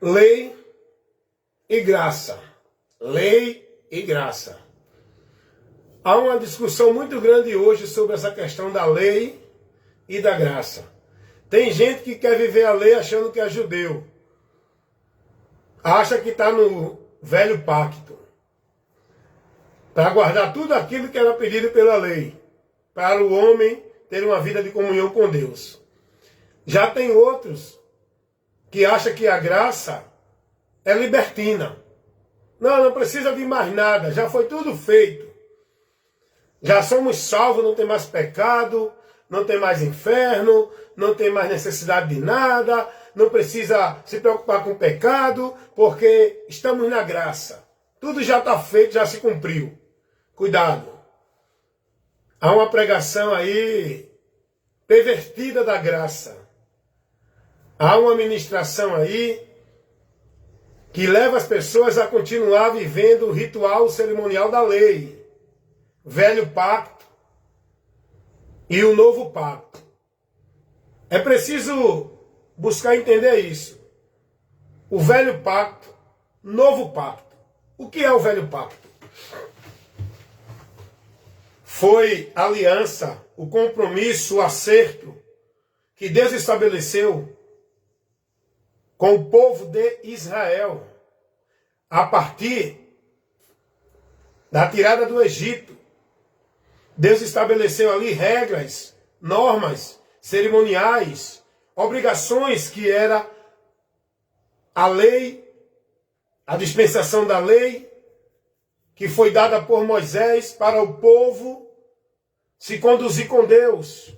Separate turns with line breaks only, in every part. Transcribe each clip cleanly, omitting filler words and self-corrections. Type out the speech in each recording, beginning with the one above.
Lei e graça. Lei e graça. Há uma discussão muito grande hoje sobre essa questão da lei e da graça. Tem gente que quer viver a lei achando que é judeu. Acha que está no velho pacto. Para guardar tudo aquilo que era pedido pela lei. Para o homem ter uma vida de comunhão com Deus. Já tem outros que acham que a graça é libertina. Não precisa de mais nada, já foi tudo feito. Já somos salvos, não tem mais pecado, não tem mais inferno, não tem mais necessidade de nada, não precisa se preocupar com o pecado, porque estamos na graça. Tudo já está feito, já se cumpriu. Cuidado. Há uma pregação aí pervertida da graça. Há uma ministração aí que leva as pessoas a continuar vivendo o ritual cerimonial da lei. Velho pacto e o novo pacto. É preciso buscar entender isso. O velho pacto, novo pacto. O que é o velho pacto? Foi a aliança, o compromisso, o acerto que Deus estabeleceu com o povo de Israel, a partir da tirada do Egito. Deus estabeleceu ali regras, normas, cerimoniais, obrigações que era a lei, a dispensação da lei, que foi dada por Moisés para o povo se conduzir com Deus.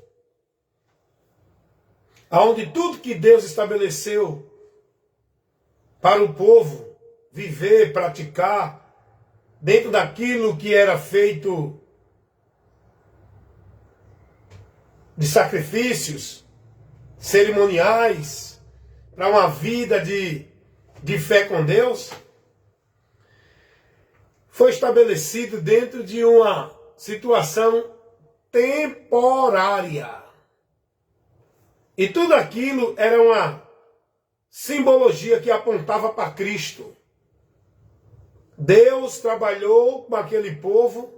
Aonde tudo que Deus estabeleceu para o povo viver, praticar, dentro daquilo que era feito de sacrifícios cerimoniais, para uma vida de fé com Deus, foi estabelecido dentro de uma situação temporária. E tudo aquilo era uma simbologia que apontava para Cristo. Deus trabalhou com aquele povo,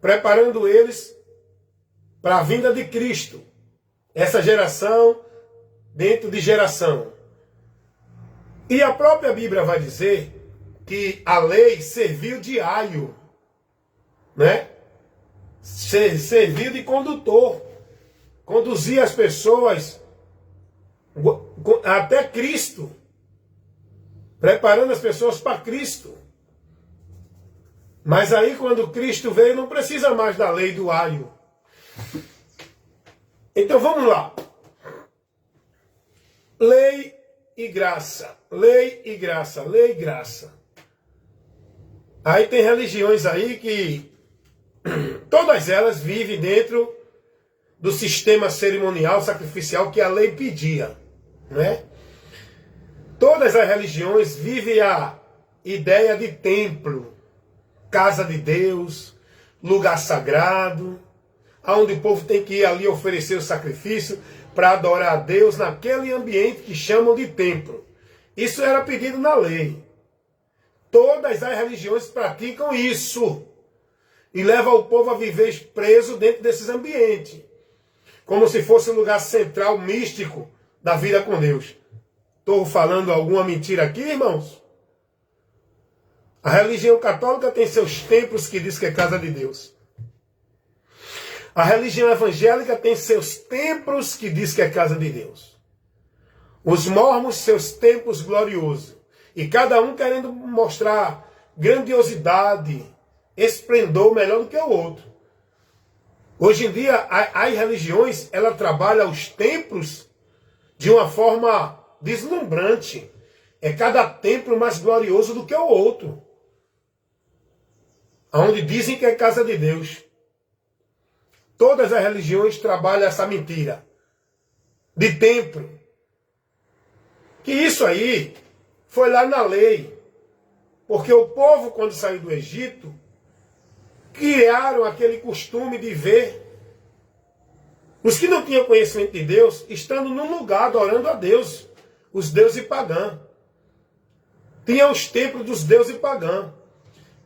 preparando eles para a vinda de Cristo. Essa geração dentro de geração. E a própria Bíblia vai dizer que a lei serviu de aio, né? Serviu de condutor. Conduzia as pessoas até Cristo, preparando as pessoas para Cristo. Mas aí quando Cristo veio, não precisa mais da lei do aio. Então vamos lá. Lei e graça, lei e graça, lei e graça. Aí tem religiões aí que todas elas vivem dentro do sistema cerimonial, sacrificial que a lei pedia, né? Todas as religiões vivem a ideia de templo, casa de Deus, lugar sagrado, onde o povo tem que ir ali oferecer o sacrifício para adorar a Deus naquele ambiente que chamam de templo. Isso era pedido na lei. Todas as religiões praticam isso e levam o povo a viver preso dentro desses ambientes, como se fosse um lugar central, místico da vida com Deus. Estou falando alguma mentira aqui, irmãos? A religião católica tem seus templos que diz que é casa de Deus. A religião evangélica tem seus templos que diz que é casa de Deus. Os mormons, seus templos gloriosos. E cada um querendo mostrar grandiosidade, esplendor melhor do que o outro. Hoje em dia, as religiões, ela trabalha os templos de uma forma deslumbrante. É cada templo mais glorioso do que o outro. Onde dizem que é casa de Deus. Todas as religiões trabalham essa mentira de templo. Que isso aí foi lá na lei. Porque o povo, quando saiu do Egito, criaram aquele costume de ver os que não tinham conhecimento de Deus, estando num lugar adorando a Deus, os deuses pagãos. tinha os templos dos deuses pagãos.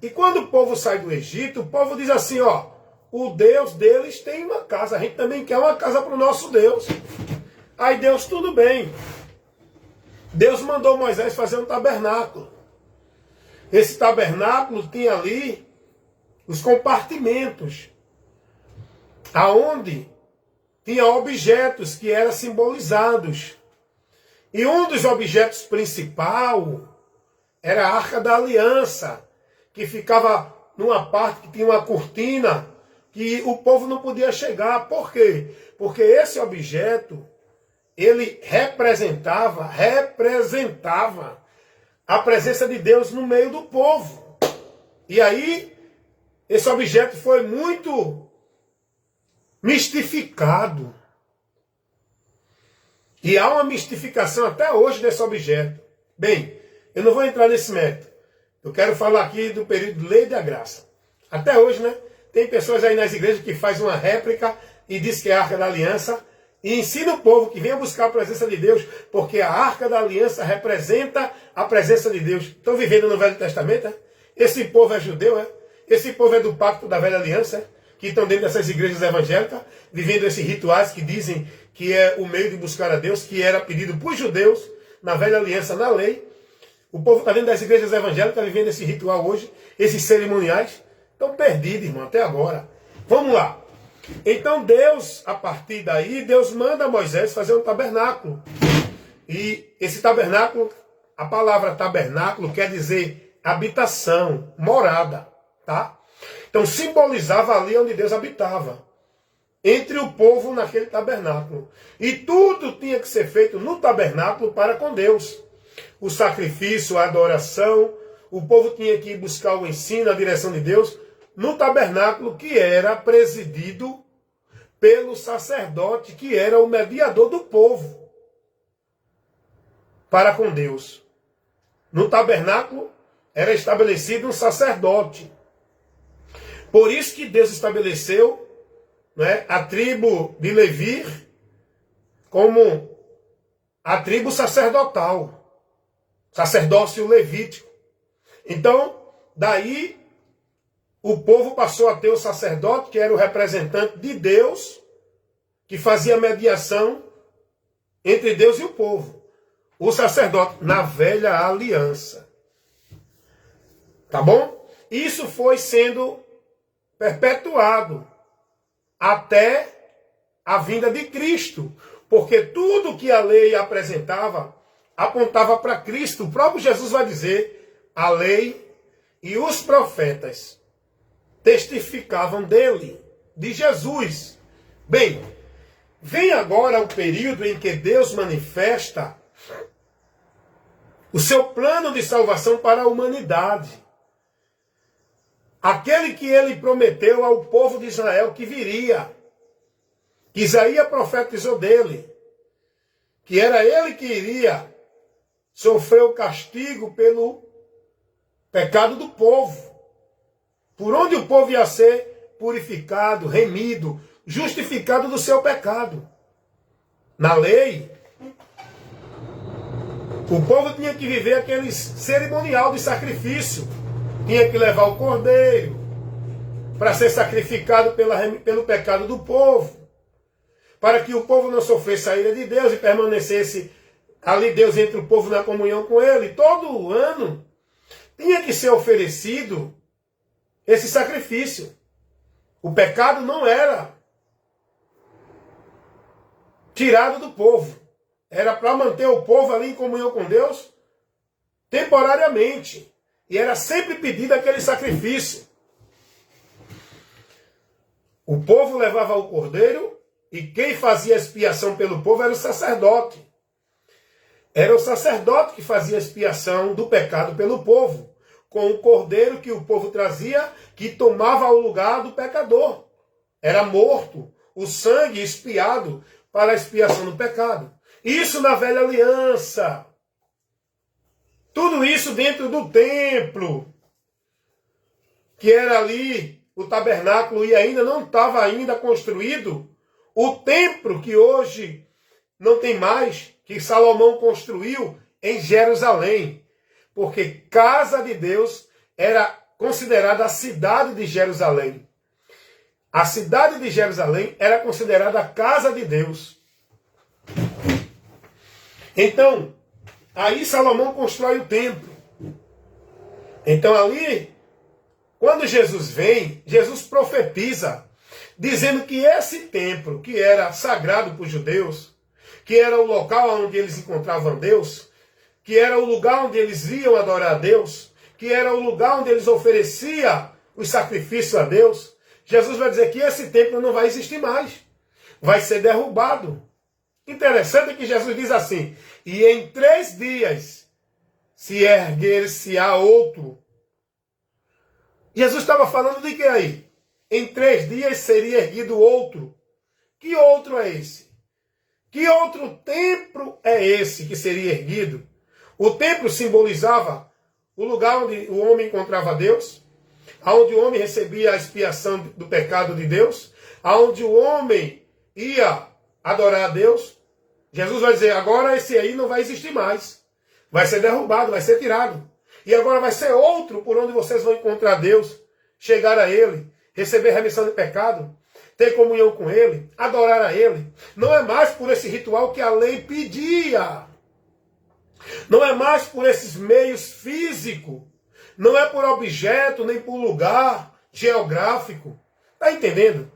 E quando o povo sai do Egito, o povo diz assim, ó, o Deus deles tem uma casa, a gente também quer uma casa para o nosso Deus. Aí Deus, tudo bem. Deus mandou Moisés fazer um tabernáculo. Esse tabernáculo tinha ali os compartimentos, aonde tinha objetos que eram simbolizados. E um dos objetos principal era a Arca da Aliança, que ficava numa parte que tinha uma cortina que o povo não podia chegar. Por quê? Porque esse objeto, ele representava a presença de Deus no meio do povo. E aí, esse objeto foi muito mistificado. E há uma mistificação até hoje desse objeto. Bem, eu não vou entrar nesse mérito. Eu quero falar aqui do período de Lei da Graça. Até hoje, né? Tem pessoas aí nas igrejas que fazem uma réplica e diz que é a Arca da Aliança e ensina o povo que venha buscar a presença de Deus, porque a Arca da Aliança representa a presença de Deus. Estão vivendo no Velho Testamento, é? Esse povo é judeu, é? Esse povo é do pacto da Velha Aliança, que estão dentro dessas igrejas evangélicas, vivendo esses rituais que dizem que é o meio de buscar a Deus, que era pedido por judeus na Velha Aliança, na lei. O povo está dentro das igrejas evangélicas, vivendo esse ritual hoje, esses cerimoniais. Estão perdidos, irmão, até agora. Vamos lá. Então Deus, a partir daí, Deus manda Moisés fazer um tabernáculo. E esse tabernáculo, a palavra tabernáculo quer dizer habitação, morada, tá? Então simbolizava ali onde Deus habitava, entre o povo naquele tabernáculo. E tudo tinha que ser feito no tabernáculo para com Deus. O sacrifício, a adoração, o povo tinha que ir buscar o ensino, a direção de Deus, no tabernáculo que era presidido pelo sacerdote, que era o mediador do povo para com Deus. No tabernáculo era estabelecido um sacerdote. Por isso que Deus estabeleceu, né, a tribo de Levi como a tribo sacerdotal, sacerdócio levítico. Então, daí o povo passou a ter o sacerdote, que era o representante de Deus, que fazia mediação entre Deus e o povo. O sacerdote na velha aliança. Tá bom? Isso foi sendo perpetuado até a vinda de Cristo. Porque tudo que a lei apresentava apontava para Cristo. O próprio Jesus vai dizer, a lei e os profetas testificavam dele, de Jesus. Bem, vem agora o período em que Deus manifesta o seu plano de salvação para a humanidade. Aquele que ele prometeu ao povo de Israel que viria. Isaías profetizou dele, que era ele que iria sofrer o castigo pelo pecado do povo. Por onde o povo ia ser purificado, remido, justificado do seu pecado. Na lei, o povo tinha que viver aquele cerimonial de sacrifício. Tinha que levar o cordeiro para ser sacrificado pelo pecado do povo. Para que o povo não sofresse a ira de Deus e permanecesse ali Deus entre o povo na comunhão com ele. Todo ano tinha que ser oferecido esse sacrifício. O pecado não era tirado do povo. Era para manter o povo ali em comunhão com Deus temporariamente. E era sempre pedido aquele sacrifício. O povo levava o cordeiro e quem fazia expiação pelo povo era o sacerdote. Era o sacerdote que fazia expiação do pecado pelo povo, com o cordeiro que o povo trazia, que tomava o lugar do pecador. Era morto, o sangue expiado para a expiação do pecado. Isso na velha aliança. Tudo isso dentro do templo, que era ali o tabernáculo e ainda não estava ainda construído. O templo que hoje não tem mais, que Salomão construiu em Jerusalém. porque casa de Deus era considerada a cidade de Jerusalém. A cidade de Jerusalém era considerada a casa de Deus. Então, aí Salomão constrói o templo. Então ali, quando Jesus vem, Jesus profetiza, dizendo que esse templo, que era sagrado para os judeus, que era o local onde eles encontravam Deus, que era o lugar onde eles iam adorar a Deus, que era o lugar onde eles ofereciam os sacrifícios a Deus, Jesus vai dizer que esse templo não vai existir mais, vai ser derrubado. Interessante que Jesus diz assim, e em 3 dias se erguer-se-á outro. Jesus estava falando de que aí? Em 3 dias seria erguido outro. Que outro é esse? Que outro templo é esse que seria erguido? O templo simbolizava o lugar onde o homem encontrava Deus, onde o homem recebia a expiação do pecado de Deus, onde o homem ia adorar a Deus. Jesus vai dizer, agora esse aí não vai existir mais. Vai ser derrubado, vai ser tirado. E agora vai ser outro por onde vocês vão encontrar Deus, chegar a Ele, receber remissão de pecado, ter comunhão com Ele, adorar a Ele. Não é mais por esse ritual que a lei pedia. Não é mais por esses meios físicos. Não é por objeto, nem por lugar geográfico. Está entendendo?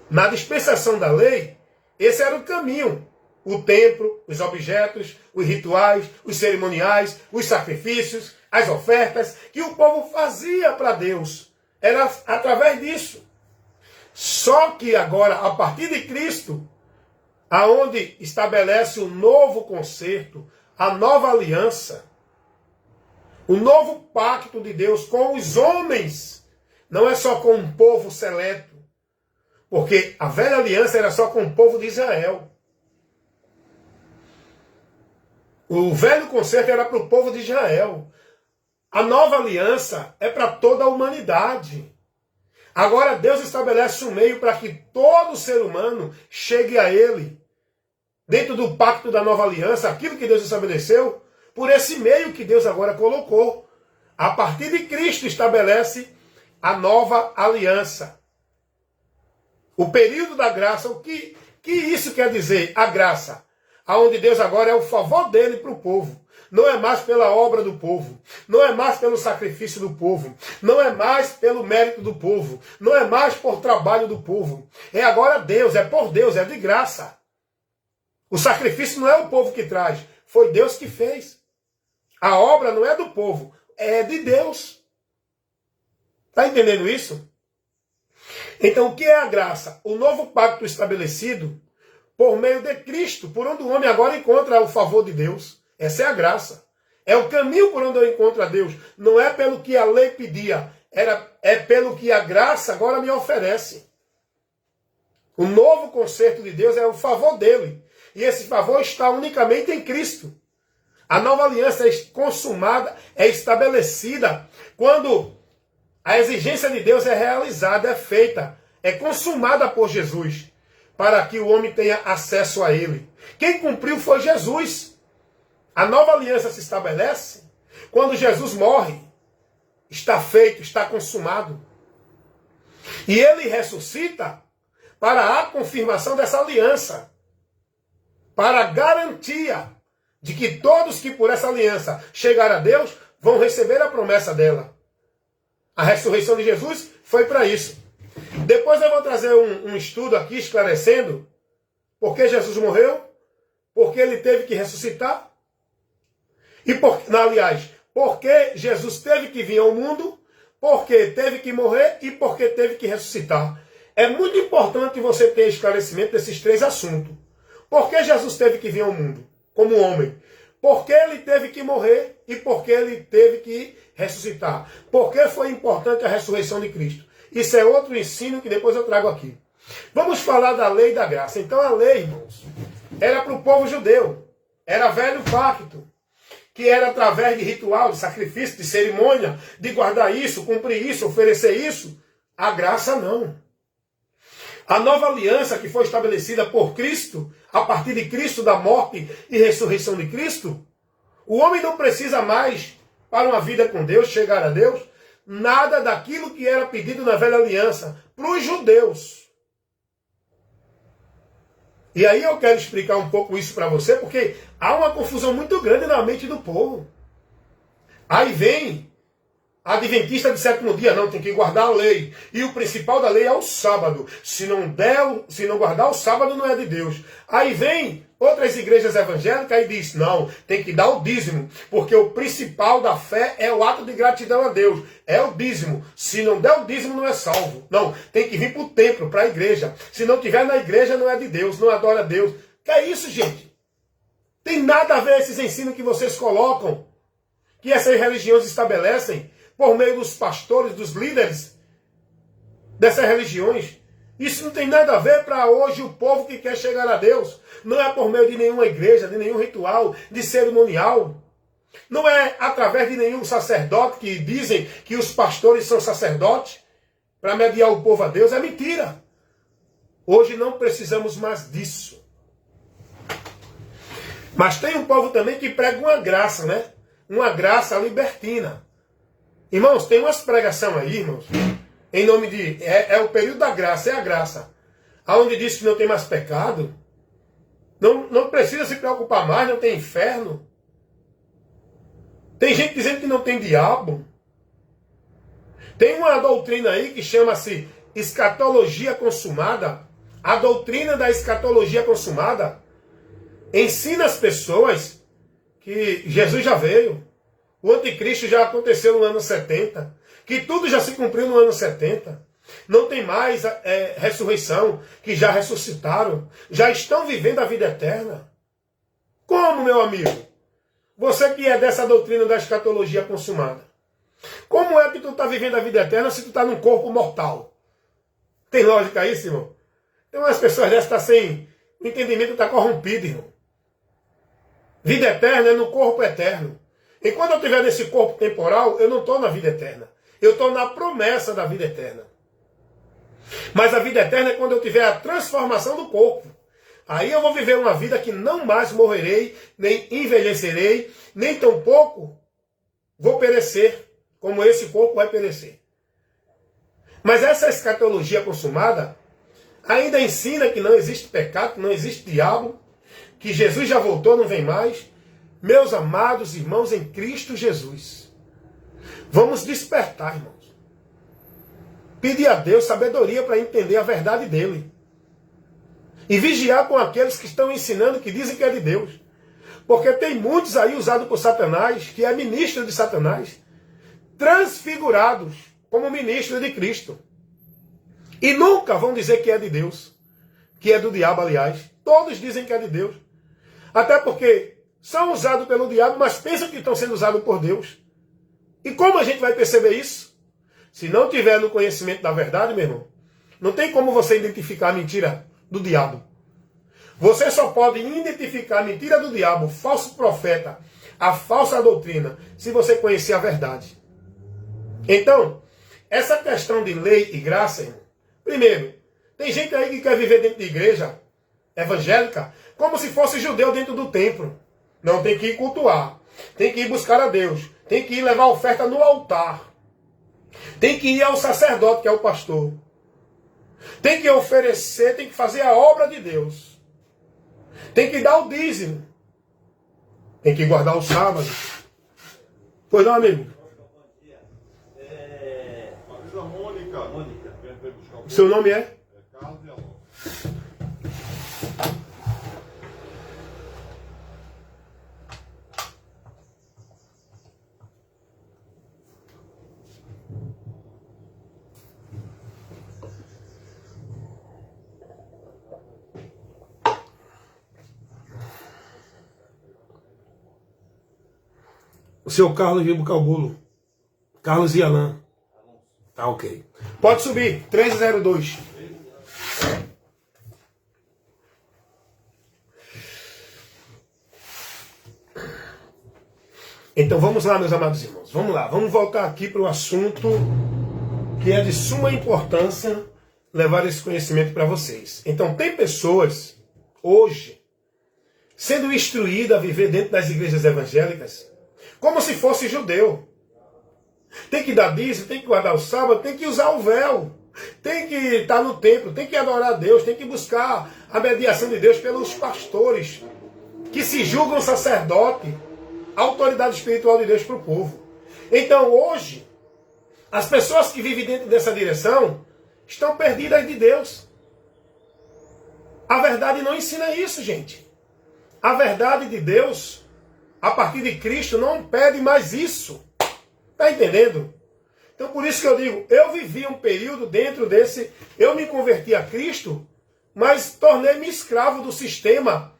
Na dispensação da lei, esse era o caminho. O templo, os objetos, os rituais, os cerimoniais, os sacrifícios, as ofertas que o povo fazia para Deus. Era através disso. Só que agora, a partir de Cristo, aonde estabelece o novo concerto, a nova aliança, o novo pacto de Deus com os homens, não é só com um povo seleto, porque a velha aliança era só com o povo de Israel. O velho concerto era para o povo de Israel. A nova aliança é para toda a humanidade. Agora Deus estabelece um meio para que todo ser humano chegue a Ele. Dentro do pacto da nova aliança, aquilo que Deus estabeleceu, por esse meio que Deus agora colocou. A partir de Cristo estabelece a nova aliança. O período da graça, o que isso quer dizer? A graça. Aonde Deus agora é o favor dele para o povo. Não é mais pela obra do povo. Não é mais pelo sacrifício do povo. Não é mais pelo mérito do povo. Não é mais por trabalho do povo. É agora Deus, é por Deus, é de graça. O sacrifício não é o povo que traz. Foi Deus que fez. A obra não é do povo, é de Deus. Está entendendo isso? Então o que é a graça? O novo pacto estabelecido por meio de Cristo, por onde o homem agora encontra o favor de Deus. Essa é a graça. É o caminho por onde eu encontro a Deus. Não é pelo que a lei pedia, é pelo que a graça agora me oferece. O novo concerto de Deus é o favor dele. E esse favor está unicamente em Cristo. A nova aliança é consumada, é estabelecida quando a exigência de Deus é realizada, é feita, é consumada por Jesus, para que o homem tenha acesso a Ele. Quem cumpriu foi Jesus. A nova aliança se estabelece quando Jesus morre. Está feito, está consumado. E Ele ressuscita para a confirmação dessa aliança, para a garantia de que todos que por essa aliança chegarem a Deus vão receber a promessa dela. A ressurreição de Jesus foi para isso. Depois eu vou trazer um estudo aqui esclarecendo por que Jesus morreu, por que ele teve que ressuscitar, e por que Jesus teve que vir ao mundo, por que teve que morrer e por que teve que ressuscitar. É muito importante você ter esclarecimento desses 3 assuntos. Por que Jesus teve que vir ao mundo como homem? Por que ele teve que morrer e por que ele teve que ressuscitar? Por que foi importante a ressurreição de Cristo? Isso é outro ensino que depois eu trago aqui. Vamos falar da lei da graça. Então a lei, irmãos, era para o povo judeu. Era velho pacto. Que era através de ritual, de sacrifício, de cerimônia, de guardar isso, cumprir isso, oferecer isso. A graça não. A nova aliança que foi estabelecida por Cristo, a partir de Cristo, da morte e ressurreição de Cristo, O homem não precisa mais, para uma vida com Deus, chegar a Deus, nada daquilo que era pedido na velha aliança para os judeus. E aí eu quero explicar um pouco isso para você, porque há uma confusão muito grande na mente do povo. Aí vem a adventista de sétimo dia, não, tem que guardar a lei. E o principal da lei é o sábado. Se não guardar o sábado, não é de Deus. Aí vem outras igrejas evangélicas e diz, não, tem que dar o dízimo, porque o principal da fé é o ato de gratidão a Deus. É o dízimo. Se não der o dízimo, não é salvo. Não, tem que vir para o templo, para a igreja. Se não tiver na igreja, não é de Deus, não adora a Deus. Que é isso, gente? Tem nada a ver esses ensinos que vocês colocam, que essas religiões estabelecem, por meio dos pastores, dos líderes dessas religiões. Isso não tem nada a ver para hoje o povo que quer chegar a Deus. Não é por meio de nenhuma igreja, de nenhum ritual, de cerimonial. Não é através de nenhum sacerdote que dizem que os pastores são sacerdotes para mediar o povo a Deus. É mentira. Hoje não precisamos mais disso. Mas tem um povo também que prega uma graça, né? Uma graça libertina. Irmãos, tem umas pregações aí, irmãos, em nome de... É o período da graça, é a graça. Aonde diz que não tem mais pecado, não precisa se preocupar mais, não tem inferno. Tem gente dizendo que não tem diabo. Tem uma doutrina aí que chama-se escatologia consumada. A doutrina da escatologia consumada ensina as pessoas que Jesus já veio. O anticristo já aconteceu no ano 70. Que tudo já se cumpriu no ano 70. Não tem mais ressurreição. Que já ressuscitaram. Já estão vivendo a vida eterna. Como, meu amigo? Você que é dessa doutrina da escatologia consumada. Como é que tu está vivendo a vida eterna se tu está num corpo mortal? Tem lógica isso, irmão? Tem umas pessoas dessas que estão sem... O entendimento está corrompido, irmão. Vida eterna é no corpo eterno. Enquanto eu estiver nesse corpo temporal, eu não estou na vida eterna. Eu estou na promessa da vida eterna. Mas a vida eterna é quando eu tiver a transformação do corpo. Aí eu vou viver uma vida que não mais morrerei, nem envelhecerei, nem tampouco vou perecer, como esse corpo vai perecer. Mas essa escatologia consumada ainda ensina que não existe pecado, que não existe diabo, que Jesus já voltou, não vem mais. Meus amados irmãos em Cristo Jesus, vamos despertar, irmãos. Pedir a Deus sabedoria para entender a verdade dele. E vigiar com aqueles que estão ensinando, que dizem que é de Deus. Porque tem muitos aí usados por Satanás, que é ministro de Satanás, transfigurados como ministro de Cristo. E nunca vão dizer que é de Deus, que é do diabo, aliás. Todos dizem que é de Deus. Até porque são usados pelo diabo, mas pensam que estão sendo usados por Deus. E como a gente vai perceber isso? Se não tiver no conhecimento da verdade, meu irmão, não tem como você identificar a mentira do diabo. Você só pode identificar a mentira do diabo, o falso profeta, a falsa doutrina, se você conhecer a verdade. Então, essa questão de lei e graça, irmão, primeiro, tem gente aí que quer viver dentro de igreja evangélica como se fosse judeu dentro do templo. Não, tem que ir cultuar. Tem que ir buscar a Deus. Tem que ir levar oferta no altar. Tem que ir ao sacerdote, que é o pastor. Tem que oferecer, tem que fazer a obra de Deus. Tem que dar o dízimo. Tem que guardar o sábado. Pois não, amigo? Seu nome é? Carlos e Alonso. O seu Carlos veio buscar o bolo. Carlos e Alain. Tá ok. Pode subir. 302. Então vamos lá, meus amados irmãos. Vamos lá. Vamos voltar aqui para o assunto que é de suma importância levar esse conhecimento para vocês. Então tem pessoas hoje sendo instruído a viver dentro das igrejas evangélicas, como se fosse judeu. Tem que dar dízimo, tem que guardar o sábado, tem que usar o véu, tem que estar no templo, tem que adorar a Deus, tem que buscar a mediação de Deus pelos pastores, que se julgam sacerdote, a autoridade espiritual de Deus para o povo. Então hoje, as pessoas que vivem dentro dessa direção estão perdidas de Deus. A verdade não ensina isso, gente. A verdade de Deus, a partir de Cristo, não pede mais isso. Está entendendo? Então por isso que eu digo, eu vivi um período dentro desse, eu me converti a Cristo, mas tornei-me escravo do sistema,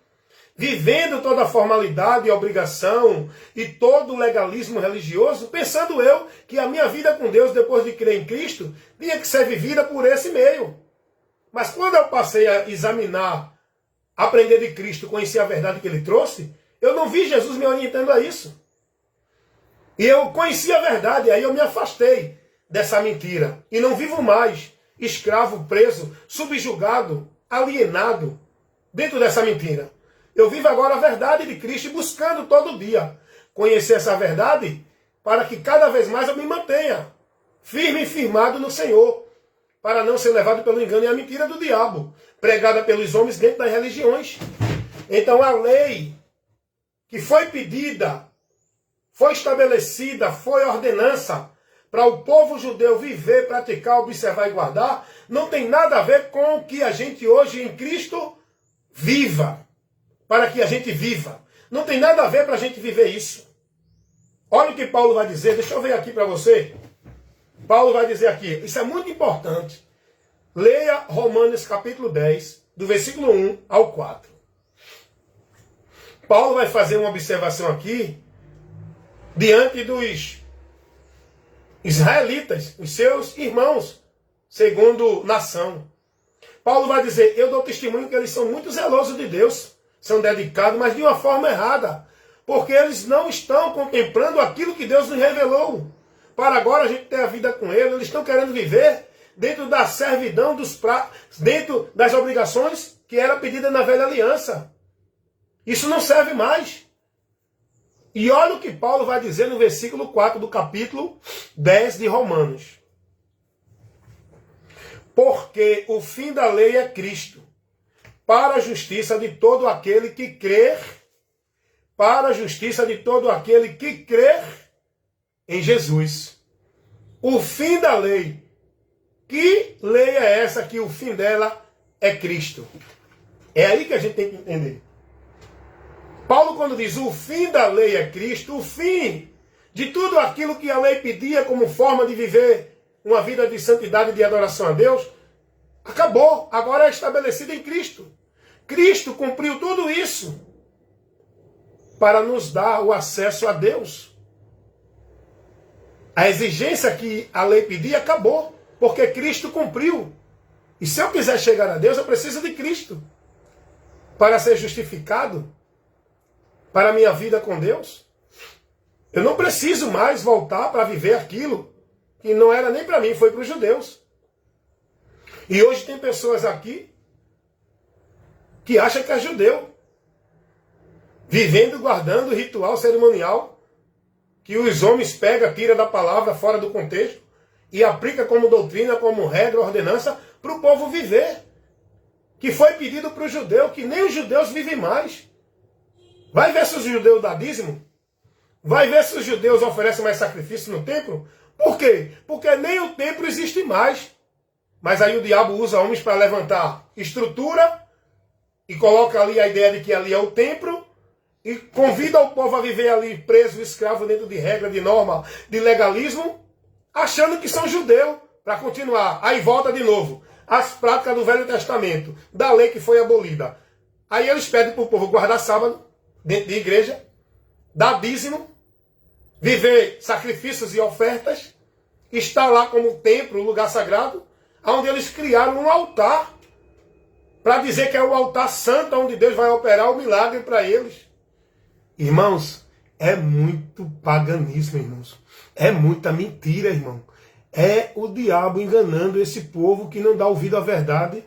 vivendo toda a formalidade e obrigação e todo o legalismo religioso, pensando eu que a minha vida com Deus, depois de crer em Cristo, tinha que ser vivida por esse meio. Mas quando eu passei a examinar, aprender de Cristo, conhecer a verdade que Ele trouxe, eu não vi Jesus me orientando a isso. E eu conheci a verdade, aí eu me afastei dessa mentira. E não vivo mais escravo, preso, subjugado, alienado, dentro dessa mentira. Eu vivo agora a verdade de Cristo, buscando todo dia conhecer essa verdade, para que cada vez mais eu me mantenha firme e firmado no Senhor, para não ser levado pelo engano e a mentira do diabo, pregada pelos homens dentro das religiões. Então a lei que foi pedida, foi estabelecida, foi ordenança para o povo judeu viver, praticar, observar e guardar, não tem nada a ver com o que a gente hoje em Cristo viva. Para que a gente viva. Não tem nada a ver para a gente viver isso. Olha o que Paulo vai dizer, deixa eu ver aqui para você. Paulo vai dizer aqui, isso é muito importante. Leia Romanos capítulo 10, do versículo 1 ao 4. Paulo vai fazer uma observação aqui, diante dos israelitas, os seus irmãos, segundo nação. Paulo vai dizer, eu dou testemunho que eles são muito zelosos de Deus, são dedicados, mas de uma forma errada, porque eles não estão contemplando aquilo que Deus nos revelou. Para agora a gente ter a vida com Ele, eles estão querendo viver dentro da servidão, dentro das obrigações que era pedida na velha aliança. Isso não serve mais. E olha o que Paulo vai dizer no versículo 4 do capítulo 10 de Romanos. Porque o fim da lei é Cristo, para a justiça de todo aquele que crer, para a justiça de todo aquele que crer em Jesus. O fim da lei. Que lei é essa que o fim dela é Cristo? É aí que a gente tem que entender. Paulo, quando diz o fim da lei é Cristo, o fim de tudo aquilo que a lei pedia como forma de viver uma vida de santidade e de adoração a Deus, acabou. Agora é estabelecido em Cristo. Cristo cumpriu tudo isso para nos dar o acesso a Deus. A exigência que a lei pedia acabou, porque Cristo cumpriu. E se eu quiser chegar a Deus, eu preciso de Cristo para ser justificado, para a minha vida com Deus. Eu não preciso mais voltar para viver aquilo que não era nem para mim, foi para os judeus. E hoje tem pessoas aqui que acham que é judeu, vivendo e guardando o ritual cerimonial que os homens pegam, tiram da palavra fora do contexto e aplica como doutrina, como regra, ordenança para o povo viver. Que foi pedido para o judeu, que nem os judeus vivem mais. Vai ver se os judeus dão dízimo? Vai ver se os judeus oferecem mais sacrifício no templo? Por quê? Porque nem o templo existe mais. Mas aí o diabo usa homens para levantar estrutura e coloca ali a ideia de que ali é o templo e convida o povo a viver ali preso, escravo, dentro de regra, de norma, de legalismo, achando que são judeus, para continuar. Aí volta de novo as práticas do Velho Testamento, da lei que foi abolida. Aí eles pedem para o povo guardar sábado, dentro de igreja, dar dízimo, viver sacrifícios e ofertas, estar lá como templo, lugar sagrado, onde eles criaram um altar, para dizer que é o altar santo, onde Deus vai operar o milagre para eles. Irmãos, é muito paganismo, irmãos. É muita mentira, irmão. É o diabo enganando esse povo que não dá ouvido à verdade,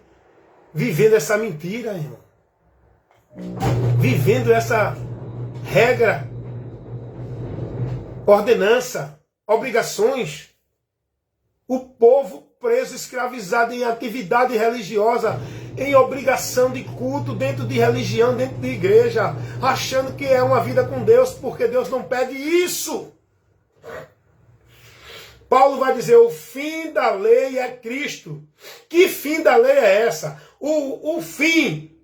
vivendo essa mentira, irmão. vivendo essa regra, ordenança, obrigações. O povo preso, escravizado em atividade religiosa, em obrigação de culto, dentro de religião, dentro de igreja, achando que é uma vida com Deus, porque Deus não pede isso. Paulo vai dizer, o fim da lei é Cristo. Que fim da lei é essa? O fim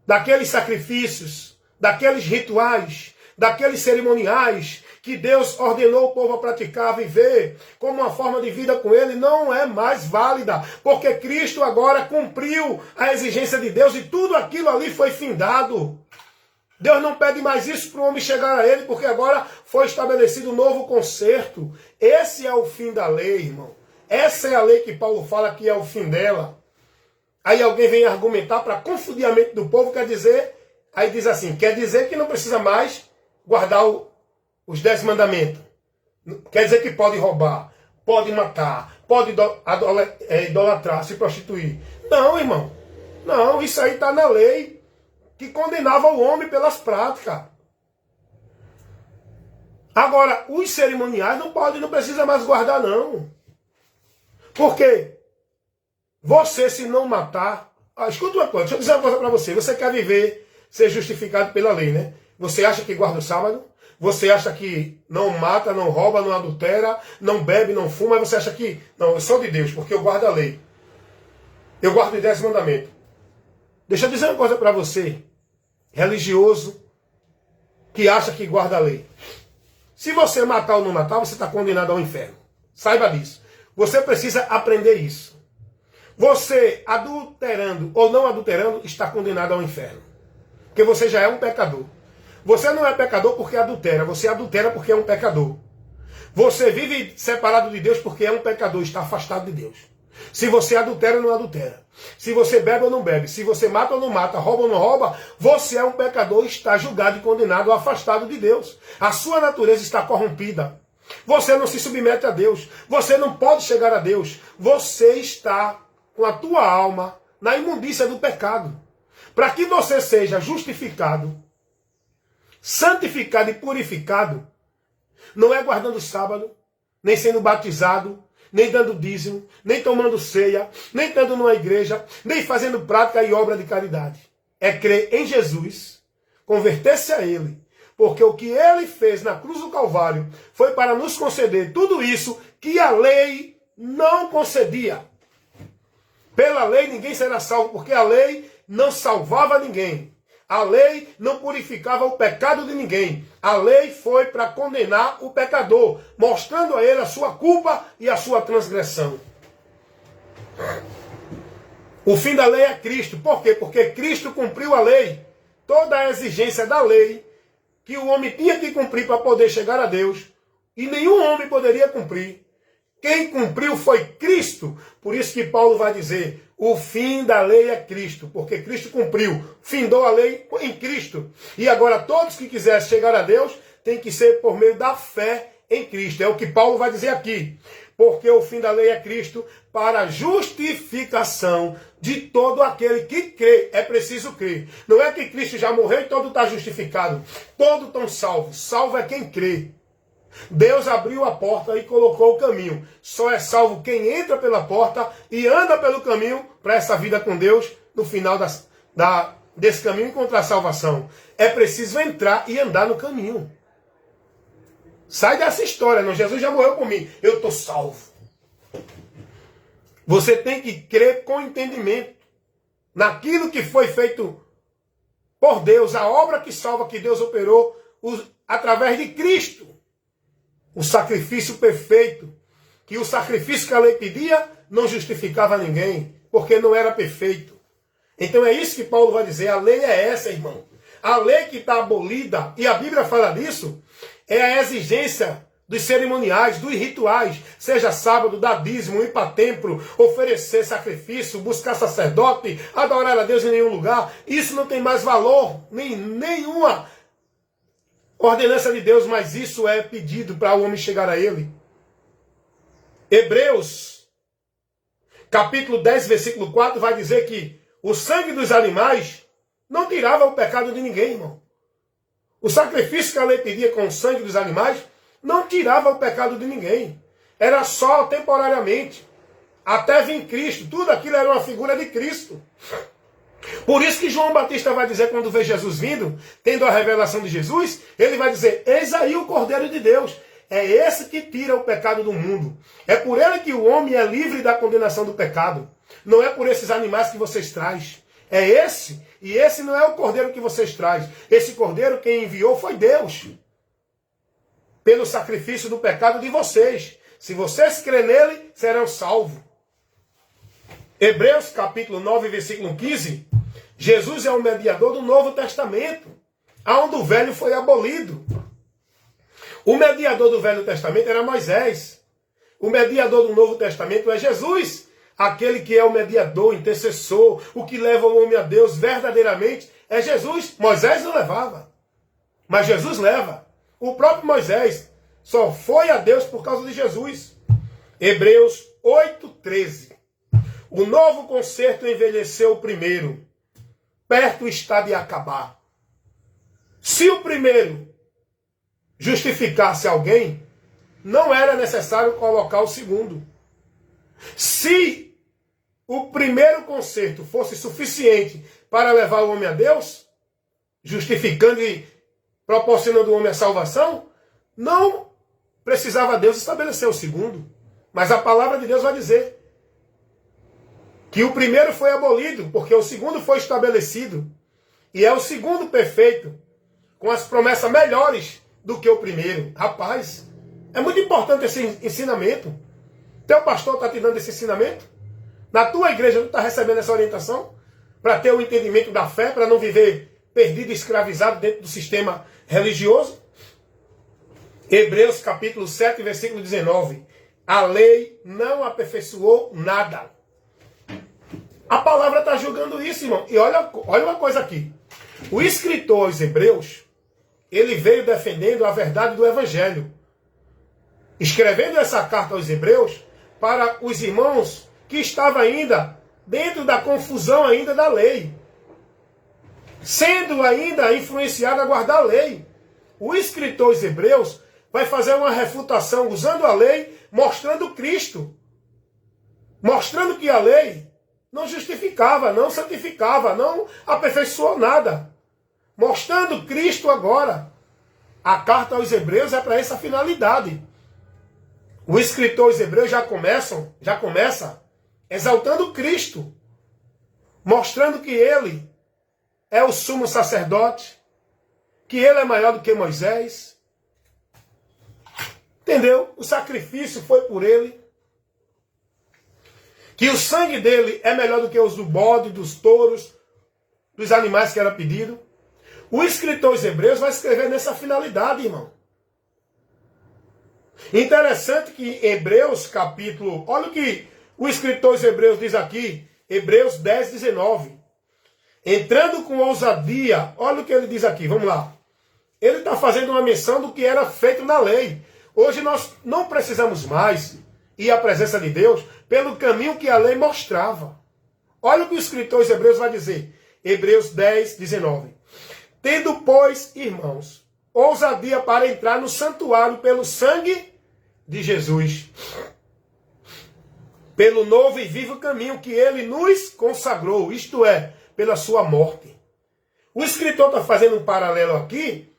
daqueles sacrifícios, daqueles rituais, daqueles cerimoniais que Deus ordenou o povo a praticar, a viver como uma forma de vida com Ele, não é mais válida, porque Cristo agora cumpriu a exigência de Deus e tudo aquilo ali foi findado. Deus não pede mais isso para o homem chegar a Ele, porque agora foi estabelecido um novo concerto. Esse é o fim da lei, irmão. Essa é a lei que Paulo fala que é o fim dela. Aí alguém vem argumentar para confundir a mente do povo, aí diz assim, quer dizer que não precisa mais guardar os 10 mandamentos. Quer dizer que pode roubar, pode matar, pode idolatrar, se prostituir. Não, irmão. Não, isso aí está na lei que condenava o homem pelas práticas. Agora, os cerimoniais não precisa mais guardar, não. Por quê? Você, se não matar... escuta uma coisa, deixa eu dizer uma coisa para você. Você quer viver, ser justificado pela lei, né? Você acha que guarda o sábado? Você acha que não mata, não rouba, não adultera, não bebe, não fuma, mas você acha que... Não, eu sou de Deus, porque eu guardo a lei. Eu guardo os 10 mandamentos. Deixa eu dizer uma coisa para você, religioso, que acha que guarda a lei. Se você matar ou não matar, você está condenado ao inferno. Saiba disso. Você precisa aprender isso. Você, adulterando ou não adulterando, está condenado ao inferno. Porque você já é um pecador. Você não é pecador porque adultera. Você adultera porque é um pecador. Você vive separado de Deus porque é um pecador, está afastado de Deus. Se você adultera ou não adultera. Se você bebe ou não bebe. Se você mata ou não mata, rouba ou não rouba, você é um pecador, está julgado e condenado, afastado de Deus. A sua natureza está corrompida. Você não se submete a Deus. Você não pode chegar a Deus. Você está com a tua alma na imundícia do pecado. Para que você seja justificado, santificado e purificado, não é guardando o sábado, nem sendo batizado, nem dando dízimo, nem tomando ceia, nem estando numa igreja, nem fazendo prática e obra de caridade. É crer em Jesus, converter-se a Ele, porque o que Ele fez na cruz do Calvário foi para nos conceder tudo isso que a lei não concedia. Pela lei ninguém será salvo, porque a lei não salvava ninguém. A lei não purificava o pecado de ninguém. A lei foi para condenar o pecador, mostrando a ele a sua culpa e a sua transgressão. O fim da lei é Cristo. Por quê? Porque Cristo cumpriu a lei. Toda a exigência da lei que o homem tinha que cumprir para poder chegar a Deus. E nenhum homem poderia cumprir. Quem cumpriu foi Cristo. Por isso que Paulo vai dizer, o fim da lei é Cristo, porque Cristo cumpriu, findou a lei em Cristo. E agora todos que quiserem chegar a Deus, tem que ser por meio da fé em Cristo. É o que Paulo vai dizer aqui. Porque o fim da lei é Cristo para a justificação de todo aquele que crê. É preciso crer. Não é que Cristo já morreu e todo está justificado. Todos estão salvos. Salvo é quem crê. Deus abriu a porta e colocou o caminho. Só é salvo quem entra pela porta e anda pelo caminho para essa vida com Deus, no final desse caminho encontrar salvação. É preciso entrar e andar no caminho. Sai dessa história, não. Jesus já morreu por mim, eu estou salvo. Você tem que crer com entendimento naquilo que foi feito por Deus, a obra que salva que Deus operou através de Cristo. O sacrifício perfeito, que o sacrifício que a lei pedia não justificava ninguém, porque não era perfeito. Então é isso que Paulo vai dizer, a lei é essa, irmão. A lei que está abolida, e a Bíblia fala disso, é a exigência dos cerimoniais, dos rituais, seja sábado, dar dízimo, ir para templo, oferecer sacrifício, buscar sacerdote, adorar a Deus em nenhum lugar. Isso não tem mais valor, nenhuma ordenança de Deus, mas isso é pedido para o homem chegar a Ele. Hebreus, capítulo 10, versículo 4, vai dizer que o sangue dos animais não tirava o pecado de ninguém, irmão. O sacrifício que a lei pedia com o sangue dos animais não tirava o pecado de ninguém. Era só temporariamente. Até vir Cristo. Tudo aquilo era uma figura de Cristo. Por isso que João Batista vai dizer, quando vê Jesus vindo, tendo a revelação de Jesus, ele vai dizer, eis aí o Cordeiro de Deus. É esse que tira o pecado do mundo. É por ele que o homem é livre da condenação do pecado. Não é por esses animais que vocês trazem. É esse. E esse não é o Cordeiro que vocês trazem. Esse Cordeiro quem enviou foi Deus. Pelo sacrifício do pecado de vocês. Se vocês crerem nele, serão salvos. Hebreus capítulo 9, versículo 15. Jesus é o mediador do Novo Testamento. Onde o velho foi abolido. O mediador do Velho Testamento era Moisés. O mediador do Novo Testamento é Jesus. Aquele que é o mediador, intercessor, o que leva o homem a Deus verdadeiramente é Jesus. Moisés não levava. Mas Jesus leva. O próprio Moisés só foi a Deus por causa de Jesus. Hebreus 8:13. O novo concerto envelheceu o primeiro. Perto está de acabar. Se o primeiro justificasse alguém, não era necessário colocar o segundo. Se o primeiro concerto fosse suficiente para levar o homem a Deus, justificando e proporcionando ao homem a salvação, não precisava Deus estabelecer o segundo. Mas a palavra de Deus vai dizer que o primeiro foi abolido, porque o segundo foi estabelecido. E é o segundo perfeito, com as promessas melhores do que o primeiro. Rapaz, é muito importante esse ensinamento. Teu pastor está te dando esse ensinamento? Na tua igreja tu está recebendo essa orientação? Para ter o entendimento da fé, para não viver perdido e escravizado dentro do sistema religioso? Hebreus capítulo 7, versículo 19. A lei não aperfeiçoou nada. A palavra está julgando isso, irmão. E olha uma coisa aqui. O escritor aos Hebreus, ele veio defendendo a verdade do Evangelho. Escrevendo essa carta aos Hebreus para os irmãos que estavam ainda dentro da confusão ainda da lei. Sendo ainda influenciado a guardar a lei. O escritor aos Hebreus vai fazer uma refutação usando a lei, mostrando Cristo. Mostrando que a lei não justificava, não santificava, não aperfeiçoou nada. Mostrando Cristo agora. A carta aos Hebreus é para essa finalidade. O escritor aos Hebreus já começa exaltando Cristo. Mostrando que ele é o sumo sacerdote. Que ele é maior do que Moisés. Entendeu? O sacrifício foi por ele. Que o sangue dele é melhor do que os do bode, dos touros, dos animais que era pedido. O escritor aos Hebreus vai escrever nessa finalidade, irmão. Interessante que Hebreus capítulo... Olha o que o escritor aos Hebreus diz aqui. Hebreus 10, 19. Entrando com ousadia. Olha o que ele diz aqui. Vamos lá. Ele está fazendo uma menção do que era feito na lei. Hoje nós não precisamos mais ir à presença de Deus pelo caminho que a lei mostrava. Olha o que o escritor aos Hebreus vai dizer. Hebreus 10, 19. Tendo, pois, irmãos, ousadia para entrar no santuário pelo sangue de Jesus. Pelo novo e vivo caminho que ele nos consagrou, isto é, pela sua morte. O escritor está fazendo um paralelo aqui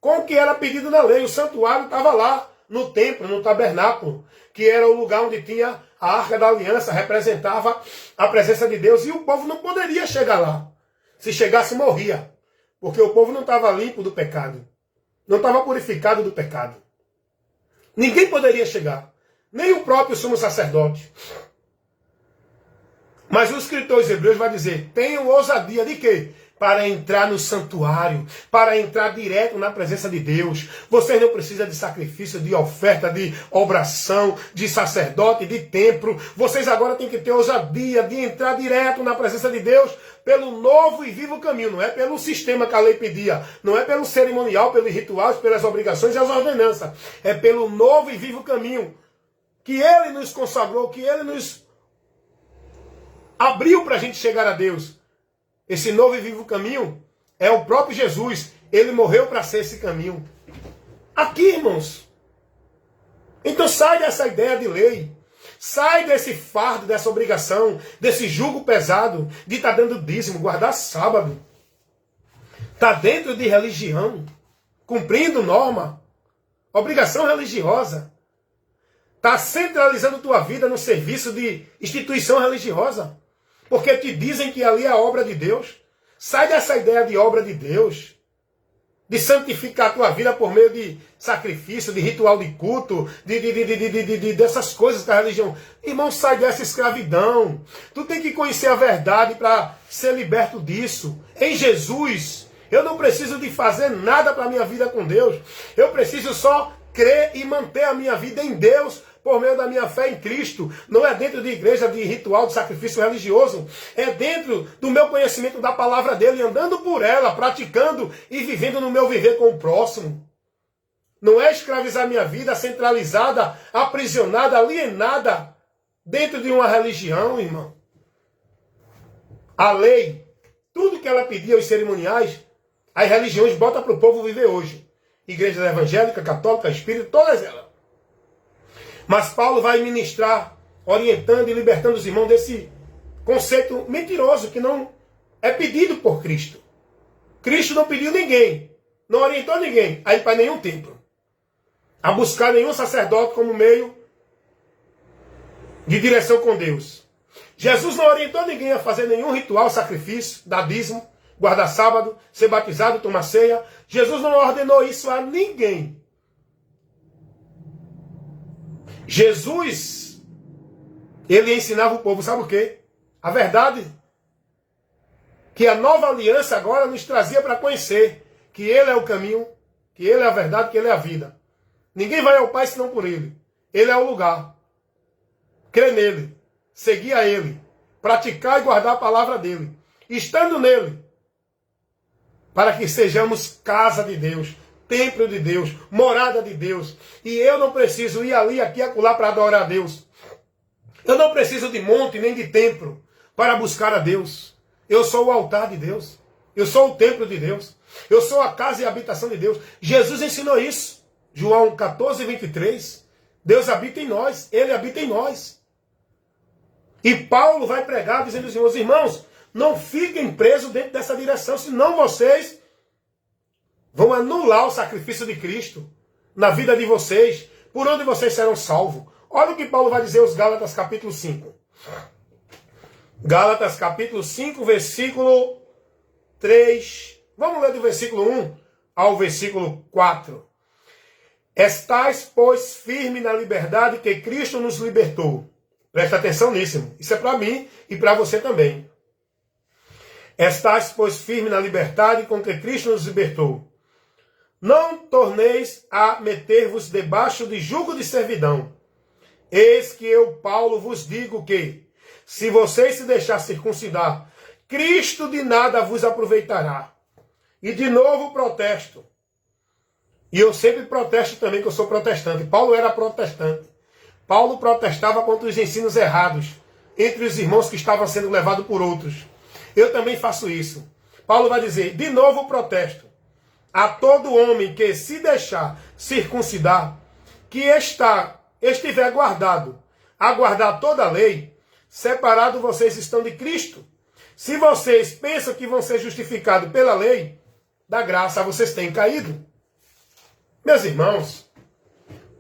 com o que era pedido na lei. O santuário estava lá, no templo, no tabernáculo, que era o lugar onde tinha a Arca da Aliança, representava a presença de Deus, e o povo não poderia chegar lá. Se chegasse, morria. Porque o povo não estava limpo do pecado. Não estava purificado do pecado. Ninguém poderia chegar. Nem o próprio sumo sacerdote. Mas o escritor aos Hebreus vai dizer, tenham ousadia de quê? Para entrar no santuário, para entrar direto na presença de Deus. Vocês não precisam de sacrifício, de oferta, de obração, de sacerdote, de templo. Vocês agora têm que ter ousadia de entrar direto na presença de Deus pelo novo e vivo caminho. Não é pelo sistema que a lei pedia. Não é pelo cerimonial, pelos rituais, pelas obrigações e as ordenanças. É pelo novo e vivo caminho que ele nos consagrou, que ele nos abriu para a gente chegar a Deus. esse novo e vivo caminho, é o próprio Jesus. Ele morreu para ser esse caminho. Aqui, irmãos. Então sai dessa ideia de lei. Sai desse fardo, dessa obrigação, desse jugo pesado de estar dando dízimo, guardar sábado. Está dentro de religião, cumprindo norma, obrigação religiosa. Está centralizando tua vida no serviço de instituição religiosa. Porque te dizem que ali é a obra de Deus. Sai dessa ideia de obra de Deus. De santificar a tua vida por meio de sacrifício, de ritual de culto, dessas coisas da religião. Irmão, sai dessa escravidão. Tu tem que conhecer a verdade para ser liberto disso. Em Jesus, eu não preciso de fazer nada para a minha vida com Deus. Eu preciso só crer e manter a minha vida em Deus por meio da minha fé em Cristo. Não é dentro de igreja, de ritual, de sacrifício religioso. É dentro do meu conhecimento da palavra dele, andando por ela, praticando e vivendo no meu viver com o próximo. Não é escravizar minha vida centralizada, aprisionada, alienada dentro de uma religião, irmão. A lei, tudo que ela pedia aos cerimoniais, as religiões botam para o povo viver hoje. Igrejas evangélica, católica, espírita, todas elas. Mas Paulo vai ministrar, orientando e libertando os irmãos desse conceito mentiroso que não é pedido por Cristo. Cristo não pediu ninguém, não orientou ninguém a ir para nenhum templo, a buscar nenhum sacerdote como meio de direção com Deus. Jesus não orientou ninguém a fazer nenhum ritual, sacrifício, dar dízimo, guardar sábado, ser batizado, tomar ceia. Jesus não ordenou isso a ninguém. Jesus, ele ensinava o povo, sabe o quê? A verdade. Que a nova aliança agora nos trazia para conhecer que ele é o caminho, que ele é a verdade, que ele é a vida. Ninguém vai ao Pai senão por ele. Ele é o lugar. Crer nele, seguir a ele, praticar e guardar a palavra dele, estando nele, para que sejamos casa de Deus, templo de Deus, morada de Deus. E eu não preciso ir ali, aqui, acolá para adorar a Deus. Eu não preciso de monte nem de templo para buscar a Deus. Eu sou o altar de Deus. Eu sou o templo de Deus. Eu sou a casa e a habitação de Deus. Jesus ensinou isso. João 14, 23. Deus habita em nós. Ele habita em nós. E Paulo vai pregar dizendo assim, meus irmãos, não fiquem presos dentro dessa direção, senão vocês vão anular o sacrifício de Cristo na vida de vocês, por onde vocês serão salvos. Olha o que Paulo vai dizer aos Gálatas capítulo 5. Gálatas capítulo 5, versículo 3. Vamos ler do versículo 1 ao versículo 4. Estais, pois, firme na liberdade que Cristo nos libertou. Presta atenção nisso, irmão. Isso é para mim e para você também. Estais, pois, firme na liberdade com que Cristo nos libertou. Não torneis a meter-vos debaixo de jugo de servidão. Eis que eu, Paulo, vos digo que, se vocês se deixar circuncidar, Cristo de nada vos aproveitará. E de novo protesto. E eu sempre protesto também, que eu sou protestante. Paulo era protestante. Paulo protestava contra os ensinos errados entre os irmãos que estavam sendo levados por outros. Eu também faço isso. Paulo vai dizer, de novo protesto. A todo homem que se deixar circuncidar, que estiver guardado, a guardar toda a lei, separado vocês estão de Cristo. Se vocês pensam que vão ser justificados pela lei, da graça vocês têm caído. Meus irmãos,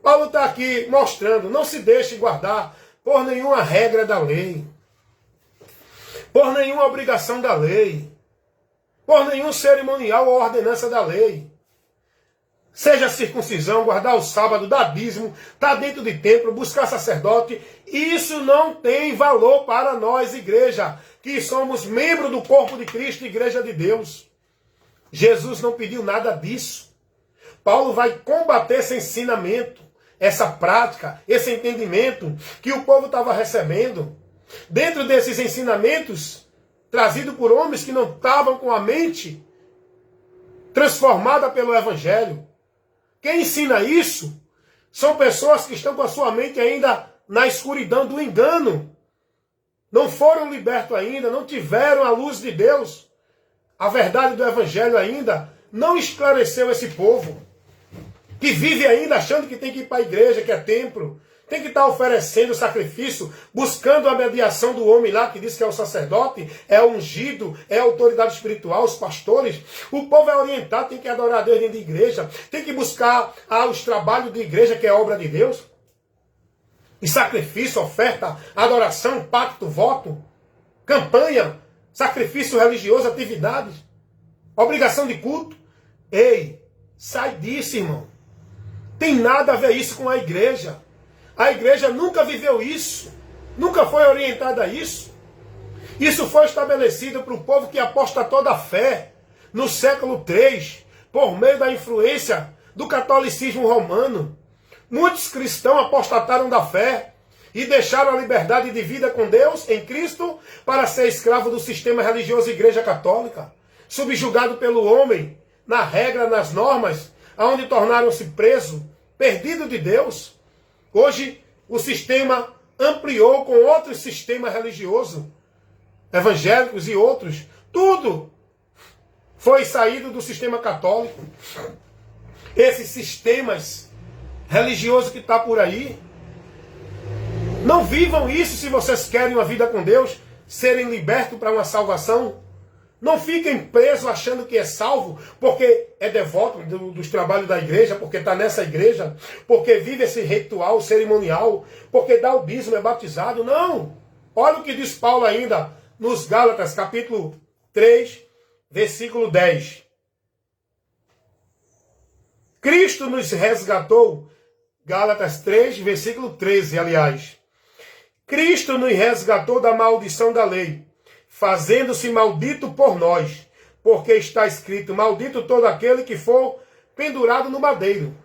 Paulo está aqui mostrando, não se deixe guardar por nenhuma regra da lei, por nenhuma obrigação da lei, por nenhum cerimonial ou ordenança da lei. Seja circuncisão, guardar o sábado, dar dízimo, estar dentro de templo, buscar sacerdote. Isso não tem valor para nós, igreja, que somos membros do corpo de Cristo, igreja de Deus. Jesus não pediu nada disso. Paulo vai combater esse ensinamento, essa prática, esse entendimento que o povo estava recebendo. Dentro desses ensinamentos, trazido por homens que não estavam com a mente transformada pelo Evangelho. Quem ensina isso são pessoas que estão com a sua mente ainda na escuridão do engano. Não foram libertos ainda, não tiveram a luz de Deus a verdade do evangelho ainda não esclareceu esse povo, que vive ainda achando que tem que ir para a igreja, que é templo, tem que estar oferecendo sacrifício, buscando a mediação do homem lá, que diz que é o sacerdote, é o ungido, é a autoridade espiritual, os pastores. O povo é orientado, tem que adorar a Deus dentro de igreja, tem que buscar os trabalhos de igreja, que é obra de Deus. E sacrifício, oferta, adoração, pacto, voto, campanha, sacrifício religioso, atividades, obrigação de culto. Ei, sai disso, irmão. Tem nada a ver isso com a igreja. A igreja nunca viveu isso. Nunca foi orientada a isso. Isso foi estabelecido para o povo que apostatou da fé no século III, por meio da influência do catolicismo romano. Muitos cristãos apostataram da fé e deixaram a liberdade de vida com Deus em Cristo para ser escravo do sistema religioso Igreja Católica, subjugado pelo homem, na regra, nas normas, aonde tornaram-se presos, perdidos de Deus. Hoje o sistema ampliou com outros sistemas religiosos, evangélicos e outros. Tudo foi saído do sistema católico. Esses sistemas religiosos que está por aí, não vivam isso se vocês querem uma vida com Deus, serem libertos para uma salvação. Não fiquem presos achando que é salvo porque é devoto dos trabalhos da igreja, porque está nessa igreja, porque vive esse ritual cerimonial, porque dá o dízimo, é batizado. Não! Olha o que diz Paulo ainda nos Gálatas, capítulo 3, versículo 10. Cristo nos resgatou, Gálatas 3, versículo 13, aliás. Cristo nos resgatou da maldição da lei, fazendo-se maldito por nós, porque está escrito, maldito todo aquele que for pendurado no madeiro.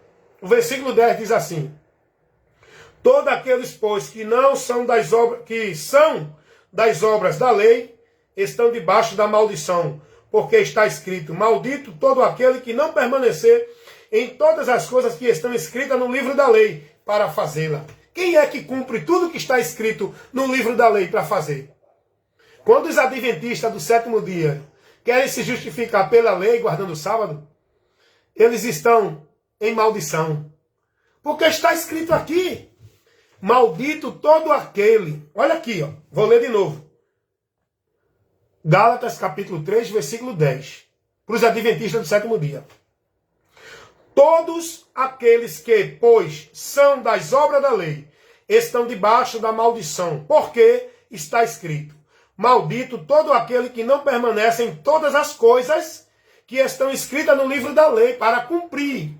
O versículo 10 diz assim, todos aqueles, pois, que não são das obras, que são das obras da lei, estão debaixo da maldição, porque está escrito, maldito todo aquele que não permanecer em todas as coisas que estão escritas no livro da lei, para fazê-la. Quem é que cumpre tudo que está escrito no livro da lei para fazer? Quando os adventistas do sétimo dia querem se justificar pela lei, guardando o sábado, eles estão em maldição. Porque está escrito aqui, maldito todo aquele. Olha aqui, ó, vou ler de novo. Gálatas capítulo 3, versículo 10. Para os adventistas do sétimo dia. Todos aqueles que, pois, são das obras da lei, estão debaixo da maldição. Porque está escrito, maldito todo aquele que não permanece em todas as coisas que estão escritas no livro da lei para cumprir.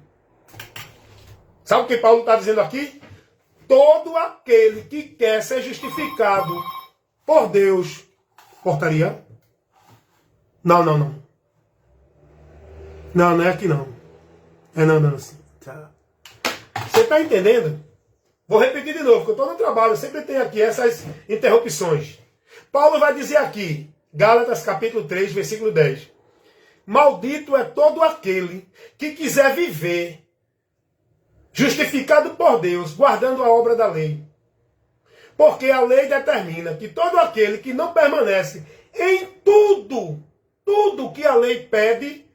Sabe o que Paulo está dizendo aqui? Todo aquele que quer ser justificado por Deus. Portaria? Não. Não é aqui não. Não. Você está entendendo? Vou repetir de novo, porque eu estou no trabalho, eu sempre tenho aqui essas interrupções. Paulo vai dizer aqui, Gálatas capítulo 3, versículo 10. Maldito é todo aquele que quiser viver justificado por Deus, guardando a obra da lei. Porque a lei determina que todo aquele que não permanece em tudo que a lei pede,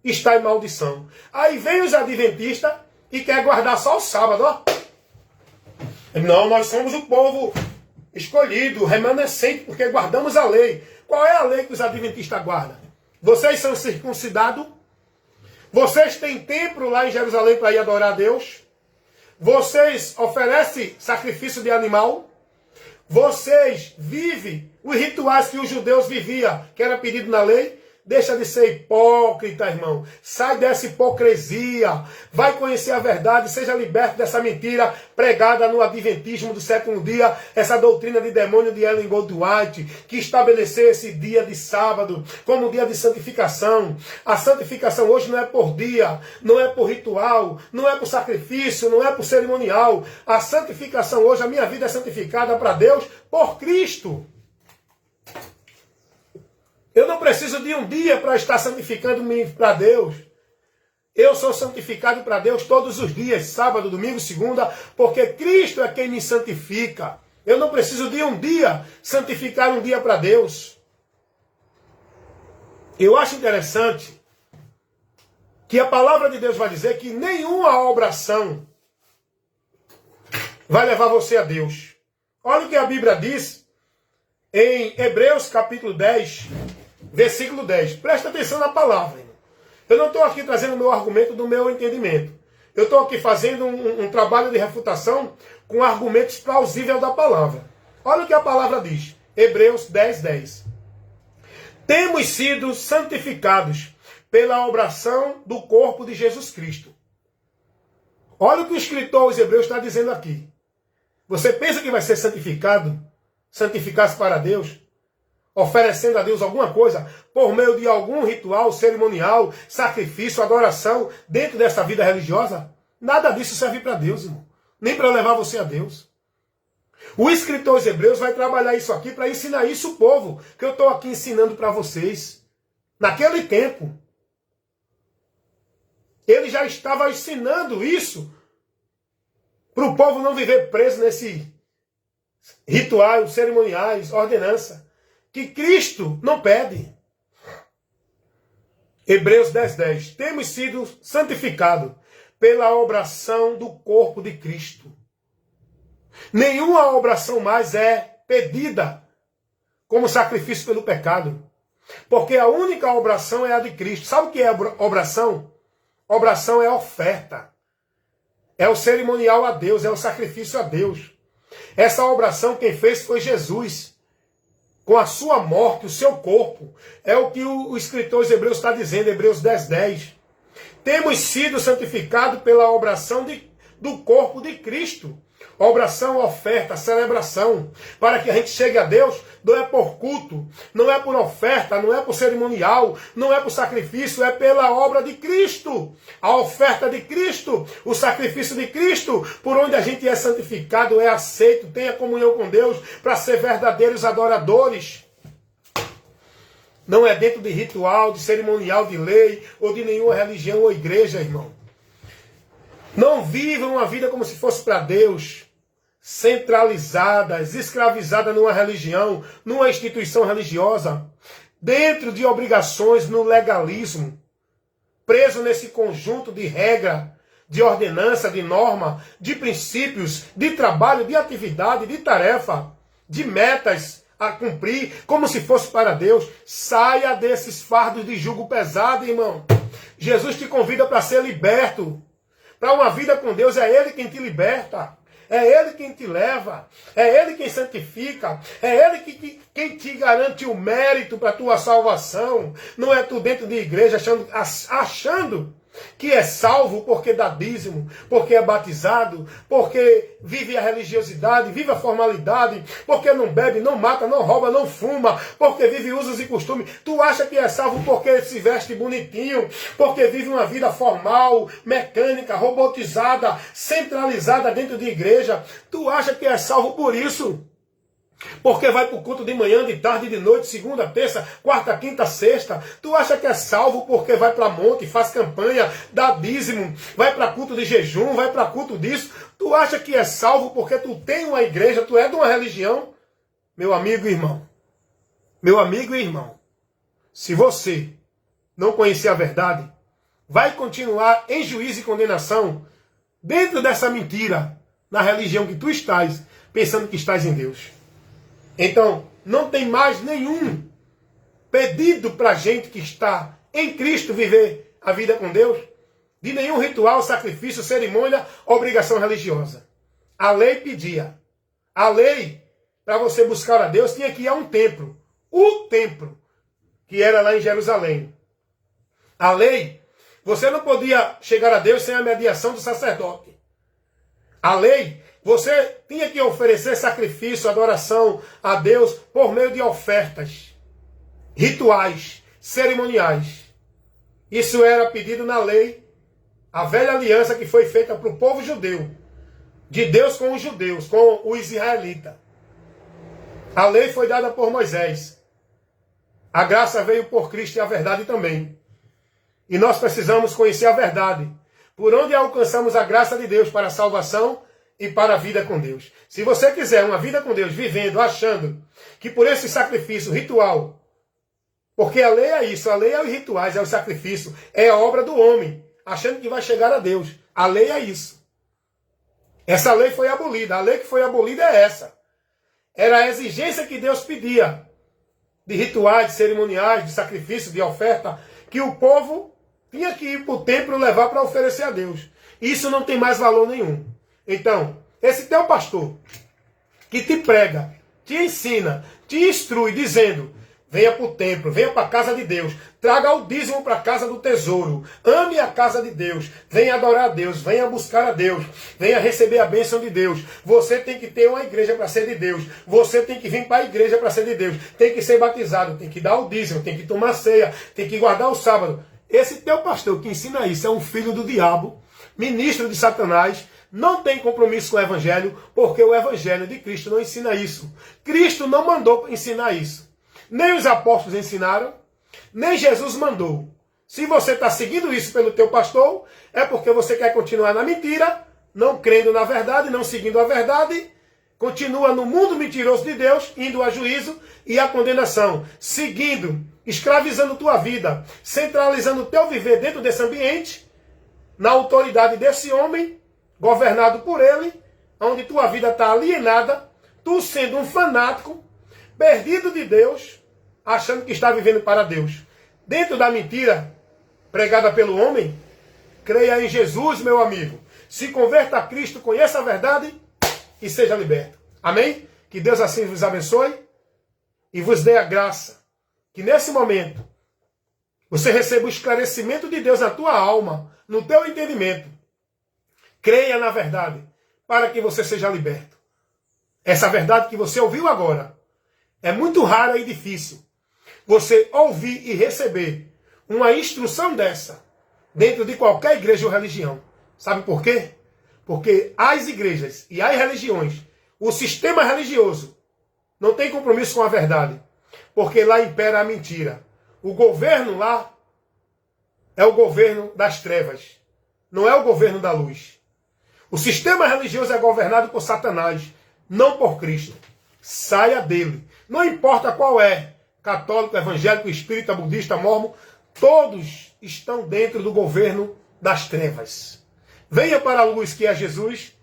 está em maldição. Aí vem os adventistas e quer guardar só o sábado, ó. Não, nós somos o povo escolhido, remanescente, porque guardamos a lei. Qual é a lei que os adventistas guardam? Vocês são circuncidados? Vocês têm templo lá em Jerusalém para ir adorar a Deus? Vocês oferecem sacrifício de animal? Vocês vivem os rituais que os judeus viviam, que era pedido na lei? Deixa de ser hipócrita, irmão. Sai dessa hipocrisia. Vai conhecer a verdade. Seja liberto dessa mentira pregada no adventismo do sétimo dia. Essa doutrina de demônio de Ellen Goldwhite, que estabeleceu esse dia de sábado como dia de santificação. A santificação hoje não é por dia, não é por ritual, não é por sacrifício, não é por cerimonial. A santificação hoje, a minha vida é santificada para Deus por Cristo. Eu não preciso de um dia para estar santificando-me para Deus. Eu sou santificado para Deus todos os dias, sábado, domingo, segunda, porque Cristo é quem me santifica. Eu não preciso de um dia santificar um dia para Deus. Eu acho interessante que a palavra de Deus vai dizer que nenhuma oração vai levar você a Deus. Olha o que a Bíblia diz em Hebreus capítulo 10, versículo 10. Presta atenção na palavra. Irmão. Eu não estou aqui trazendo o meu argumento do meu entendimento. Eu estou aqui fazendo um trabalho de refutação com argumentos plausíveis da palavra. Olha o que a palavra diz. Hebreus 10, 10. Temos sido santificados pela obração do corpo de Jesus Cristo. Olha o que o escritor aos Hebreus está dizendo aqui. Você pensa que vai ser santificado? Santificar-se para Deus? Oferecendo a Deus alguma coisa por meio de algum ritual cerimonial, sacrifício, adoração dentro dessa vida religiosa? Nada disso serve para Deus, irmão. Nem para levar você a Deus. O escritor aos Hebreus vai trabalhar isso aqui para ensinar isso ao povo que eu estou aqui ensinando para vocês. Naquele tempo, ele já estava ensinando isso para o povo não viver preso nesse ritual, cerimoniais, ordenança, que Cristo não pede. Hebreus 10, 10. Temos sido santificados pela obração do corpo de Cristo. Nenhuma obração mais é pedida como sacrifício pelo pecado. Porque a única obração é a de Cristo. Sabe o que é obração? Obração é oferta. É o cerimonial a Deus, é o sacrifício a Deus. Essa obração quem fez foi Jesus. Com a sua morte, o seu corpo. É o que o escritor dos Hebreus está dizendo, Hebreus 10, 10. Temos sido santificados pela obração do corpo de Cristo. Obração, oferta, celebração. Para que a gente chegue a Deus, não é por culto, não é por oferta, não é por cerimonial, não é por sacrifício, é pela obra de Cristo. A oferta de Cristo, o sacrifício de Cristo, por onde a gente é santificado, é aceito, tem a comunhão com Deus, para ser verdadeiros adoradores. Não é dentro de ritual, de cerimonial, de lei, ou de nenhuma religião ou igreja, irmão. Não vivam uma vida como se fosse para Deus, centralizadas, escravizadas numa religião, numa instituição religiosa, dentro de obrigações no legalismo, preso nesse conjunto de regra, de ordenança, de norma, de princípios, de trabalho, de atividade, de tarefa, de metas a cumprir, como se fosse para Deus. Saia desses fardos de jugo pesado, irmão. Jesus te convida para ser liberto. Para uma vida com Deus, é Ele quem te liberta. É Ele quem te leva. É Ele quem santifica. É Ele quem te garante o mérito para a tua salvação. Não é tu dentro de igreja achando que é salvo porque dá dízimo, porque é batizado, porque vive a religiosidade, vive a formalidade, porque não bebe, não mata, não rouba, não fuma, porque vive usos e costumes. Tu acha que é salvo porque se veste bonitinho, porque vive uma vida formal, mecânica, robotizada, centralizada dentro de igreja. Tu acha que é salvo por isso? Porque vai para o culto de manhã, de tarde, de noite, segunda, terça, quarta, quinta, sexta. Tu acha que é salvo porque vai para monte, faz campanha, dá dízimo, vai para culto de jejum, vai para culto disso. Tu acha que é salvo porque tu tem uma igreja, tu é de uma religião? Meu amigo e irmão, se você não conhecer a verdade, vai continuar em juízo e condenação dentro dessa mentira, na religião que tu estás, pensando que estás em Deus. Então, não tem mais nenhum pedido para a gente que está em Cristo viver a vida com Deus, de nenhum ritual, sacrifício, cerimônia, obrigação religiosa. A lei pedia. A lei, para você buscar a Deus, tinha que ir a um templo. O templo, que era lá em Jerusalém. A lei, você não podia chegar a Deus sem a mediação do sacerdote. A lei, você tinha que oferecer sacrifício, adoração a Deus por meio de ofertas, rituais, cerimoniais. Isso era pedido na lei, a velha aliança que foi feita para o povo judeu, de Deus com os judeus, com os israelitas. A lei foi dada por Moisés. A graça veio por Cristo e a verdade também. E nós precisamos conhecer a verdade, por onde alcançamos a graça de Deus para a salvação e para a vida com Deus. Se você quiser uma vida com Deus, vivendo, achando que por esse sacrifício ritual, Porque a lei é isso, a lei é os rituais, é o sacrifício, é a obra do homem, achando que vai chegar a Deus. A lei é isso. Essa lei foi abolida, a lei que foi abolida é essa. Era a exigência que Deus pedia, de rituais, de cerimoniais, de sacrifício, de oferta, que o povo tinha que ir para o templo levar para oferecer a Deus. Isso não tem mais valor nenhum. Então, esse teu pastor, que te prega, te ensina, te instrui, dizendo: venha para o templo, venha para a casa de Deus, traga o dízimo para a casa do tesouro, ame a casa de Deus, venha adorar a Deus, venha buscar a Deus, venha receber a bênção de Deus. Você tem que ter uma igreja para ser de Deus, você tem que vir para a igreja para ser de Deus, tem que ser batizado, tem que dar o dízimo, tem que tomar ceia, tem que guardar o sábado. Esse teu pastor que ensina isso é um filho do diabo, ministro de Satanás, não tem compromisso com o Evangelho, porque o Evangelho de Cristo não ensina isso. Cristo não mandou ensinar isso. Nem os apóstolos ensinaram, nem Jesus mandou. Se você está seguindo isso pelo teu pastor, é porque você quer continuar na mentira, não crendo na verdade, não seguindo a verdade, continua no mundo mentiroso de Deus, indo a juízo e a condenação, seguindo, escravizando tua vida, centralizando o teu viver dentro desse ambiente, na autoridade desse homem, governado por ele, onde tua vida está alienada, tu sendo um fanático, perdido de Deus, achando que está vivendo para Deus. Dentro da mentira pregada pelo homem, creia em Jesus, meu amigo. Se converta a Cristo, conheça a verdade e seja liberto. Amém? Que Deus assim vos abençoe e vos dê a graça. Que nesse momento você receba o esclarecimento de Deus na tua alma, no teu entendimento. Creia na verdade, para que você seja liberto. Essa verdade que você ouviu agora é muito rara e difícil. Você ouvir e receber uma instrução dessa dentro de qualquer igreja ou religião. Sabe por quê? Porque as igrejas e as religiões, o sistema religioso, não tem compromisso com a verdade. Porque lá impera a mentira. O governo lá é o governo das trevas. Não é o governo da luz. O sistema religioso é governado por Satanás, não por Cristo. Saia dele. Não importa qual é, católico, evangélico, espírita, budista, mormon, todos estão dentro do governo das trevas. Venha para a luz que é Jesus,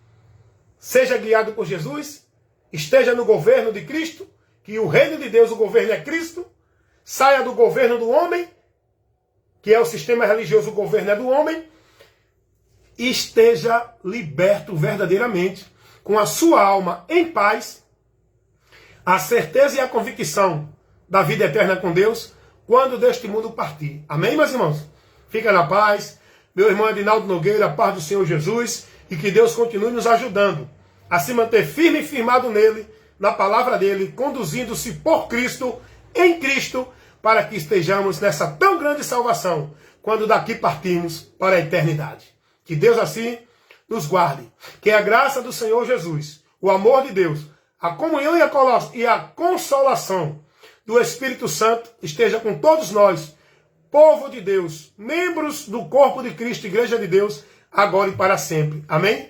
seja guiado por Jesus, esteja no governo de Cristo, que o reino de Deus, o governo é Cristo, saia do governo do homem, que é o sistema religioso, o governo é do homem, e esteja liberto verdadeiramente, com a sua alma em paz, a certeza e a convicção da vida eterna com Deus, quando deste mundo partir. Amém, meus irmãos? Fica na paz. Meu irmão Edinaldo Nogueira, a paz do Senhor Jesus, e que Deus continue nos ajudando a se manter firme e firmado nele, na palavra dele, conduzindo-se por Cristo, em Cristo, para que estejamos nessa tão grande salvação, quando daqui partimos para a eternidade. Que Deus assim nos guarde. Que a graça do Senhor Jesus, o amor de Deus, a comunhão e a consolação do Espírito Santo esteja com todos nós, povo de Deus, membros do corpo de Cristo, Igreja de Deus, agora e para sempre. Amém?